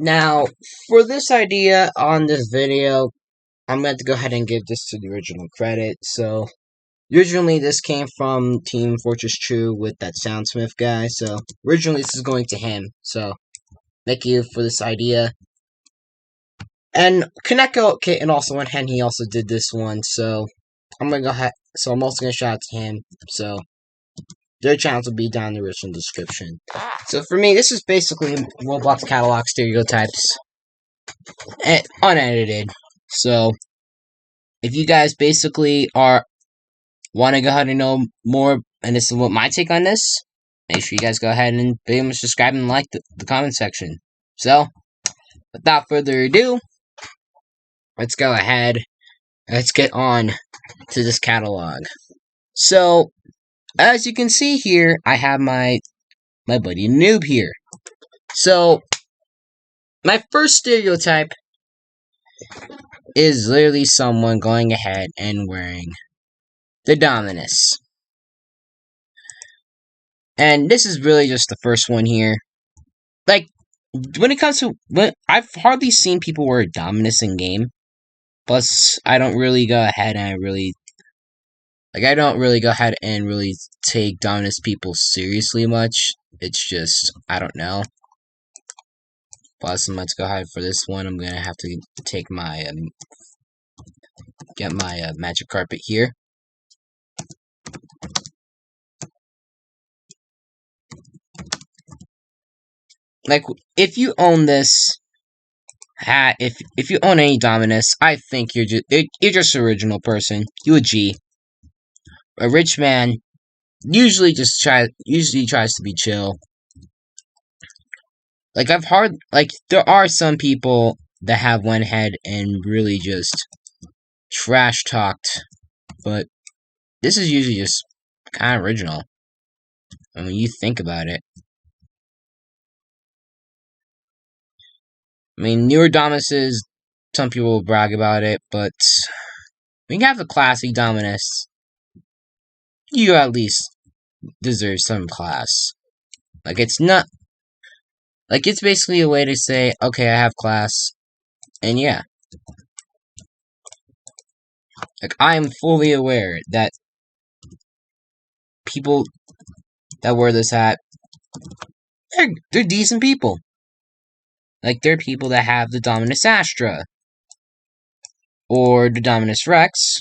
Now, for this idea on this video, I'm going to go ahead and give this to the original credit. So, originally this came from Team Fortress True with that SoundSmith guy. So, originally this is going to him. So, thank you for this idea. And KonekoKitten also went ahead and he also did this one. So, I'm going to go ahead. So, I'm also going to shout out to him. So, their channels will be down in the original description. So for me, this is basically Roblox Catalog Stereotypes, unedited. So if you guys basically want to go ahead and know more, and this is what my take on this, make sure you guys go ahead and be able to subscribe and like the comment section. So without further ado, let's go ahead. Let's get on to this catalog. So as you can see here, I have my buddy Noob here. So, my first stereotype is literally someone going ahead and wearing the Dominus. And this is really just the first one here. Like, when it comes to... I've hardly seen people wear Dominus in game. Plus, I don't really go ahead and I don't really go ahead and really take Dominus people seriously much. It's just, I don't know. Plus, let's go ahead for this one. I'm gonna have to take my get my magic carpet here. Like, if you own this hat, if you own any Dominus, I think you're just an original person. You a G. A rich man usually tries to be chill. Like, there are some people that have went ahead and really just trash talked, but this is usually just kind of original. I mean, you think about it. I mean, newer Dominuses, some people will brag about it, but when you have the classic Dominus, you at least deserve some class. Like, it's not... Like, it's basically a way to say, okay, I have class, and yeah. Like, I am fully aware that people that wear this hat, they're decent people. Like, they're people that have the Dominus Astra, or the Dominus Rex,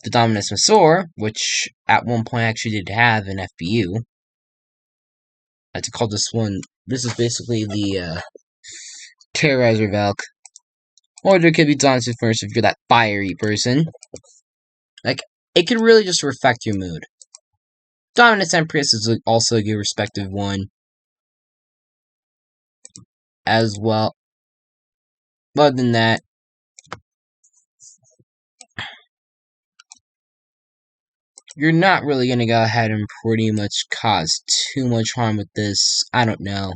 the Dominus Masor, which at one point actually did have an FBU. I like to call this one, this is basically the Terrorizer Valk. Or there could be Dominus First if you're that fiery person. Like, it can really just reflect your mood. Dominus Empress is also a good respective one. As well. Other than that, you're not really gonna go ahead and pretty much cause too much harm with this. I don't know.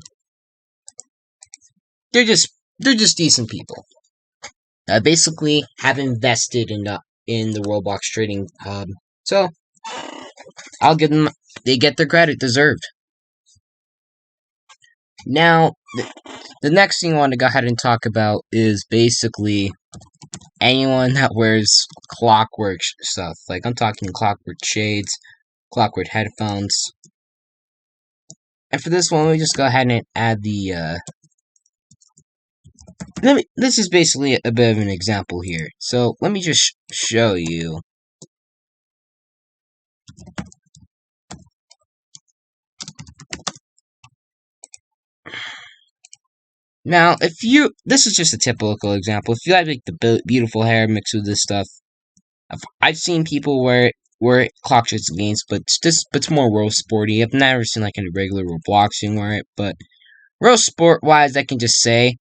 They're just decent people. Basically have invested in the Roblox trading hub. So I'll give them, they get their credit deserved. Now, the next thing I want to go ahead and talk about is basically anyone that wears clockwork stuff. Like, I'm talking clockwork shades, clockwork headphones. And for this one, let me just go ahead and add the, this is basically a bit of an example here. So, let me just show you. Now, this is just a typical example. If you have, like, the beautiful hair mixed with this stuff, I've seen people wear clockwork games, but it's more real sporty. I've never seen, like, a regular Robloxian wear it, but real sport-wise, I can just say,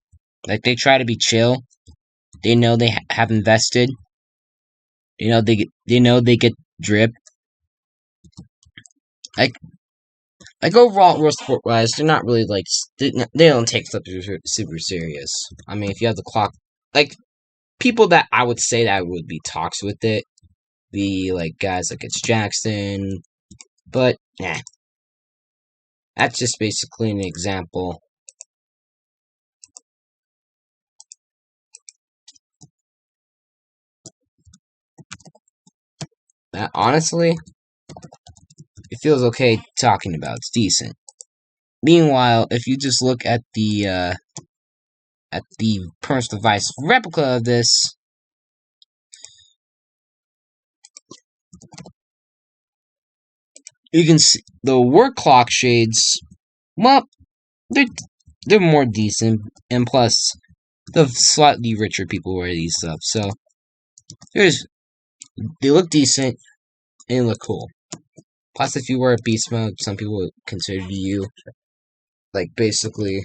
like, they try to be chill. They know they have invested. You know, they get drip. Like overall, real sport-wise, they're not really, like, they don't take stuff super serious. I mean, if you have the clock, like, people that I would say that would be talks with it, be, like, guys like it's Jackson, but, nah. That's just basically an example Honestly, it feels okay talking about. It's decent. Meanwhile, if you just look at the personal device replica of this, you can see the work clock shades. Well, they're more decent, and plus, the slightly richer people wear these stuff. So they look decent and they look cool. Plus, if you wear a beast mode, some people would consider you like basically,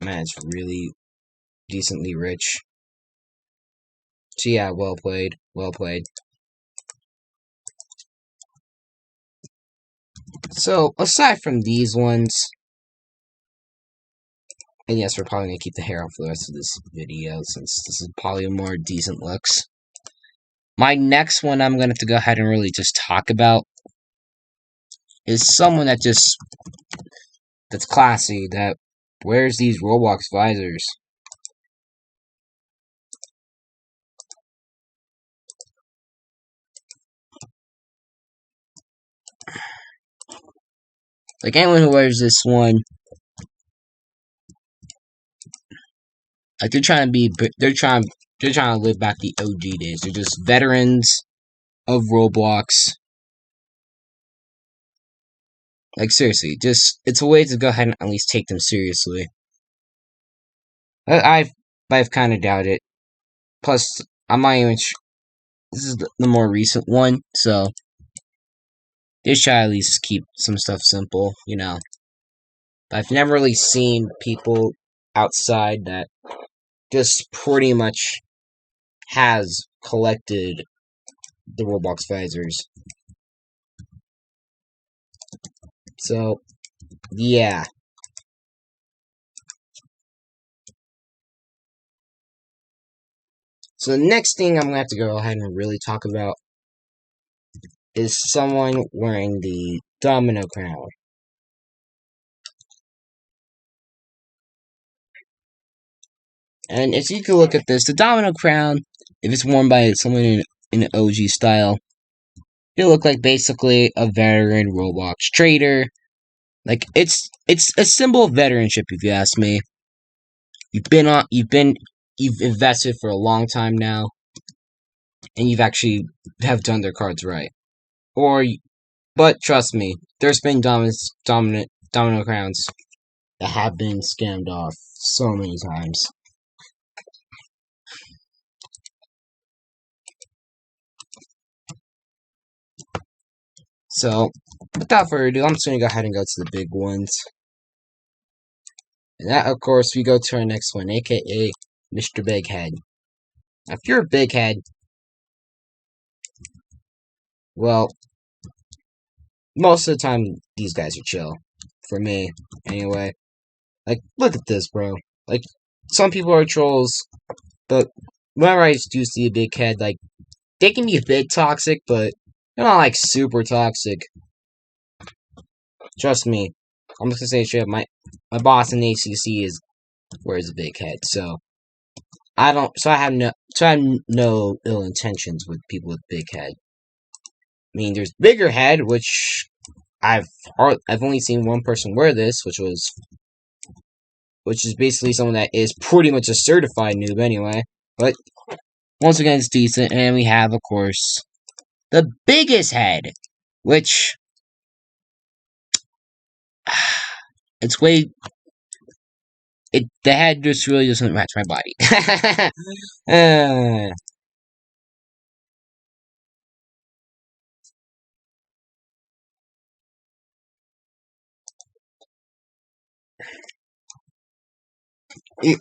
man, it's really decently rich. So yeah, well played, well played. So aside from these ones, and yes, we're probably gonna keep the hair off for the rest of this video since this is probably more decent looks. My next one I'm gonna have to go ahead and really just talk about is someone that's classy, that wears these Roblox visors. Like anyone who wears this one, like they're trying to live back the OG days. They're just veterans of Roblox. Like seriously, it's a way to go ahead and at least take them seriously. I've kind of doubt it. Plus, I'm not even. This is the more recent one, so they should at least keep some stuff simple, you know. But I've never really seen people outside that just pretty much has collected the Roblox visors. So, yeah. So the next thing I'm going to have to go ahead and really talk about is someone wearing the domino crown. And if you can look at this, the domino crown, if it's worn by someone in an OG style, it'll look like basically a veteran Roblox trader. Like it's a symbol of veteranship, if you ask me. You've invested for a long time now, and you've actually have done their cards right. But trust me, there's been domino crowns that have been scammed off so many times. So, without further ado, I'm just gonna go ahead and go to the big ones. And that, of course, we go to our next one, aka Mr. Big Head. Now, if you're a big head, well, most of the time, these guys are chill. For me, anyway. Like, look at this, bro. Like, some people are trolls, but whenever I do see a big head, like, they can be a bit toxic, but they're not, like, super toxic. Trust me. I'm just gonna say straight up, my boss in ACC wears a big head, so I have no ill intentions with people with big head. I mean, there's bigger head, which I've only seen one person wear this, which is basically someone that is pretty much a certified noob anyway. But once again, it's decent, and we have, of course, the biggest head, which it's way. The head just really doesn't match my body.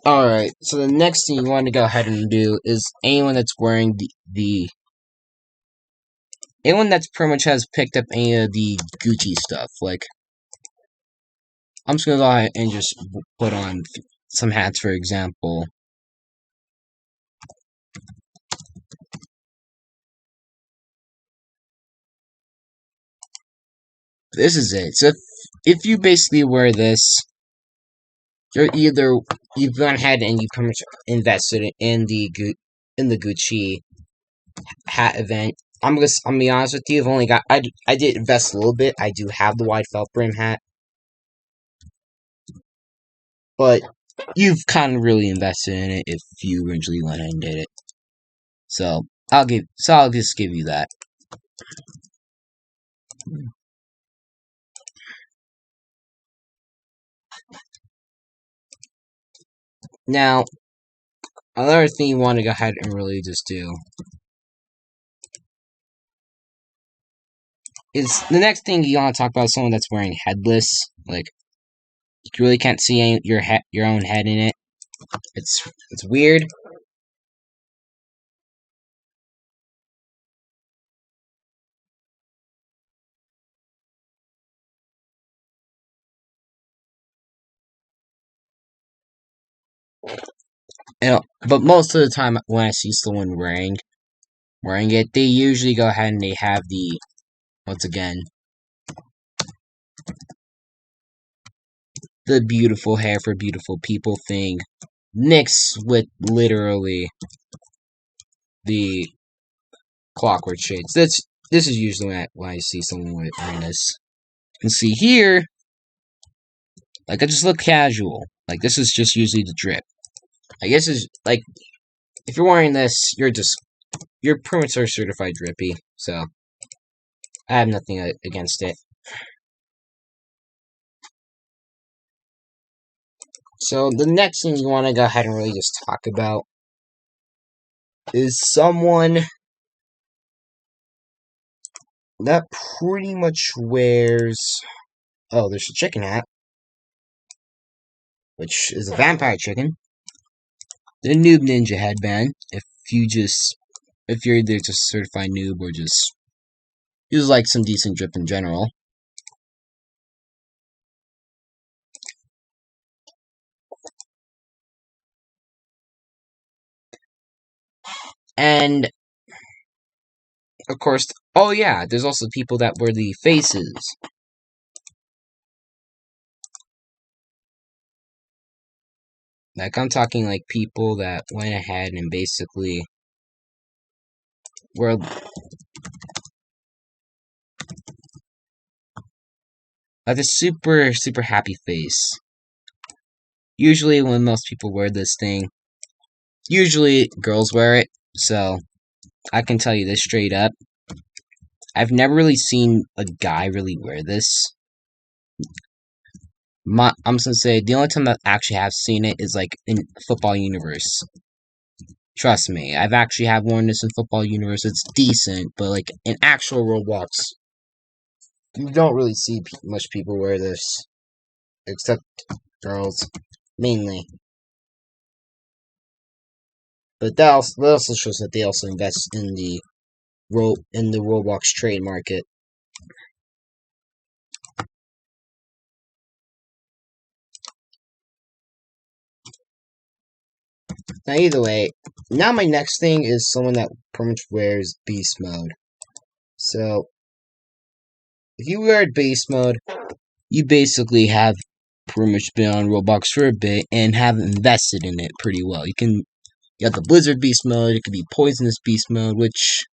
Alright, so the next thing you want to go ahead and do is anyone that's wearing anyone that's pretty much has picked up any of the Gucci stuff. Like, I'm just gonna go ahead and just put on some hats, for example. This is it. So if you basically wear this, you've gone ahead and you pretty much invested in the Gucci hat event, I'm gonna be honest with you. I've only got I did invest a little bit. I do have the wide felt brim hat, but you've kind of really invested in it if you originally went and did it. So I'll just give you that. Now, another thing you want to go ahead and really just do is the next thing you want to talk about is someone that's wearing headless. Like, you really can't see your own head in it. It's weird. But most of the time when I see someone wearing it, they usually go ahead and they have the, once again, the beautiful hair for beautiful people thing mixed with literally the clockwork shades. This is usually when I see someone wearing this. You can see here, like, I just look casual. Like, this is just usually the drip. I guess it's like, if you're wearing this, you're pretty much certified drippy. So I have nothing against it. So the next thing you want to go ahead and really just talk about is someone that pretty much wears, oh, there's a chicken hat, which is a vampire chicken. The noob ninja headband, if you're either just a certified noob or just like some decent drip in general. And of course, oh yeah, there's also people that wear the faces. Like, I'm talking like people that went ahead and basically were like a super, super happy face. Usually when most people wear this thing, usually girls wear it, so I can tell you this straight up. I've never really seen a guy really wear this. I'm just gonna say, the only time I actually have seen it is like in Football Universe. Trust me, I've actually have worn this in Football Universe. It's decent, but like in actual Roblox, you don't really see much people wear this, except girls, mainly. But that also shows that they also invest in the Roblox trade market. Now, either way, now my next thing is someone that pretty much wears beast mode. So, if you wear beast mode, you basically have pretty much been on Roblox for a bit and have invested in it pretty well. You got the Blizzard beast mode, it could be Poisonous beast mode, which,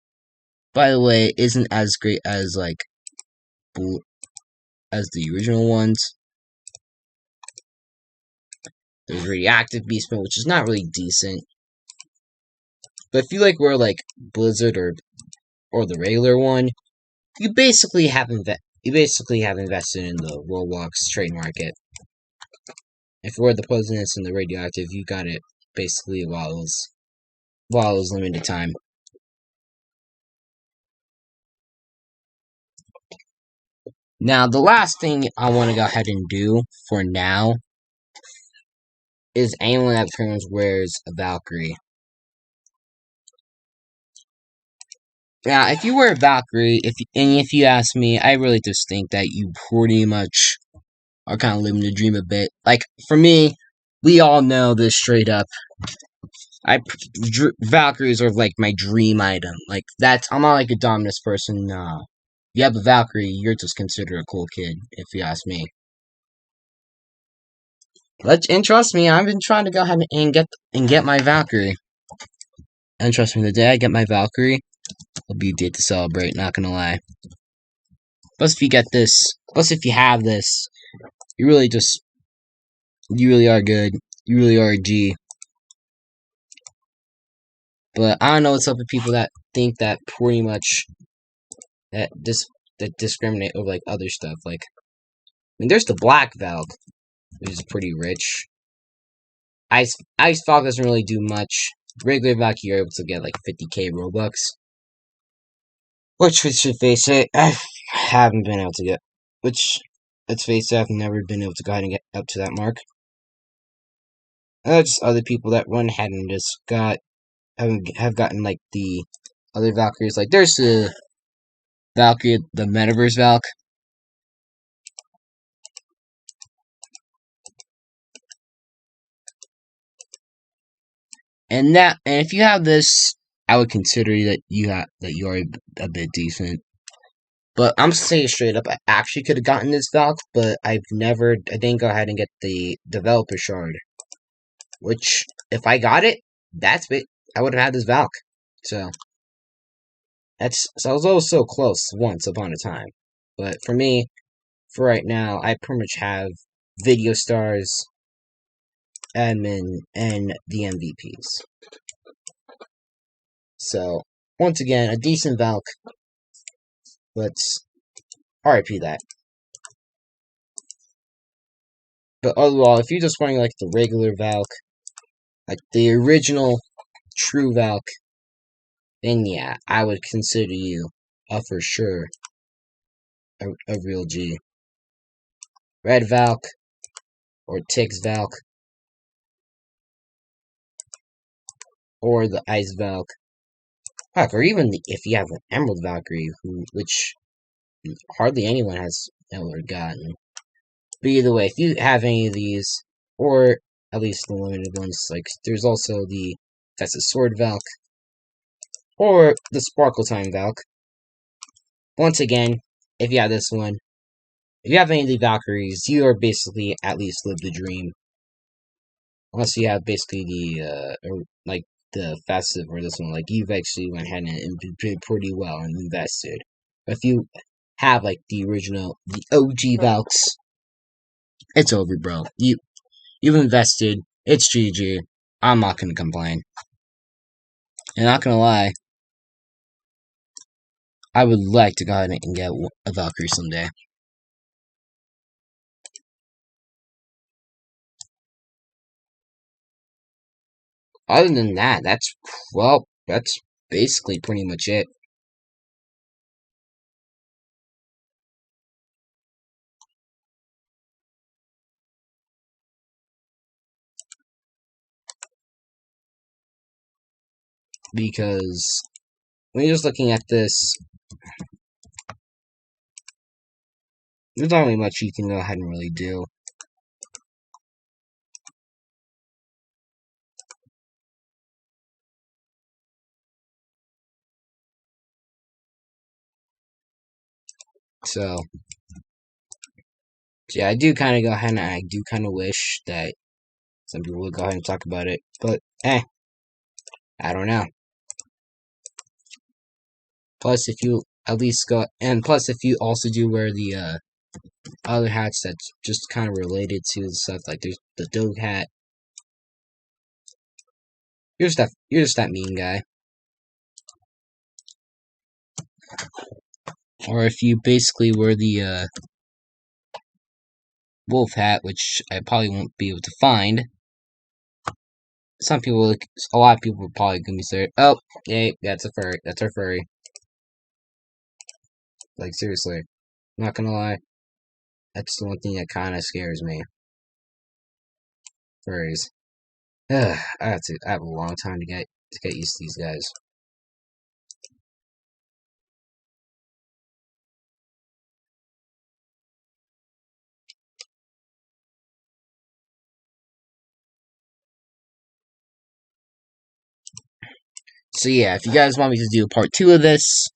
by the way, isn't as great as like as the original ones. There's Radioactive beast mode, which is not really decent. But if you like wear like Blizzard or the regular one, you basically have invested in the Roblox trade market. If you wear the Poisonous and the Radioactive, you got it basically while it was limited time. Now, the last thing I want to go ahead and do for now is anyone that pretty much wears a Valkyrie. Now, if you wear a Valkyrie, if you ask me, I really just think that you pretty much are kind of living the dream a bit. Like, for me, we all know this straight up. Valkyries are like my dream item. Like, I'm not like a Dominus person, nah. If you have a Valkyrie, you're just considered a cool kid, if you ask me. And trust me, I've been trying to go ahead and get my Valkyrie. And trust me, the day I get my Valkyrie, a beauty to celebrate, not gonna lie. Plus, if you get this, plus if you have this, you really are good. You really are a G. But I don't know what's up with people that think that pretty much that discriminate over like other stuff. Like, I mean, there's the Black Valk, which is pretty rich. Ice Valk doesn't really do much. Regular Valk, you're able to get like 50k Robux. Which, we should face it, I haven't been able to get. Which, let's face it, I've never been able to go ahead and get up to that mark. Just other people that went ahead and just have gotten like the other Valkyries. Like, there's the Valkyrie, the Metaverse Valk. And if you have this, I would consider that you are a bit decent. But I'm saying straight up, I actually could have gotten this Valk, but I didn't go ahead and get the developer shard. Which, if I got it, that's big. I would have had this Valk. So I was always so close once upon a time. But for me, for right now, I pretty much have video stars, admin, and the MVPs. So, once again, a decent Valk. Let's RIP that. But overall, if you're just running like the regular Valk, like the original true Valk, then yeah, I would consider you for sure a real G. Red Valk or Tix Valk or the Ice Valk. Heck, or even if you have an Emerald Valkyrie, which hardly anyone has ever gotten. But either way, if you have any of these, or at least the limited ones, like there's also that's a Sword Valk, or the Sparkle Time Valk. Once again, if you have this one, if you have any of the Valkyries, you are basically at least lived the dream. Unless you have basically the festive or this one, like you've actually went ahead and did pretty well and invested. But if you have like the OG Valks, it's over, bro. You've invested. It's GG. I'm not gonna complain. And not gonna lie, I would like to go ahead and get a Valkyrie someday. Other than that, that's basically pretty much it. Because when you're just looking at this, there's not really much you can go ahead and really do. So yeah, I do kind of go ahead and I do kind of wish that some people would go ahead and talk about it, but I don't know. Plus, if you at least plus if you also do wear the other hats that's just kind of related to the stuff, like there's the dog hat. You're just that mean guy. Or if you basically wear the wolf hat, which I probably won't be able to find. A lot of people are probably gonna be saying, "Oh, yay, that's a furry. That's our furry." Like seriously, I'm not gonna lie. That's the one thing that kind of scares me. Furries. I have a long time to get used to these guys. So yeah, if you guys want me to do part 2 of this,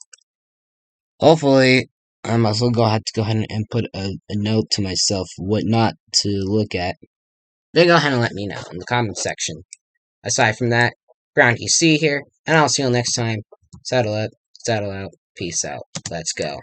hopefully I'm also going to have to go ahead and put a note to myself what not to look at. Then go ahead and let me know in the comment section. Aside from that, Ground you see here, and I'll see you next time. Saddle up. Settle out. Peace out. Let's go.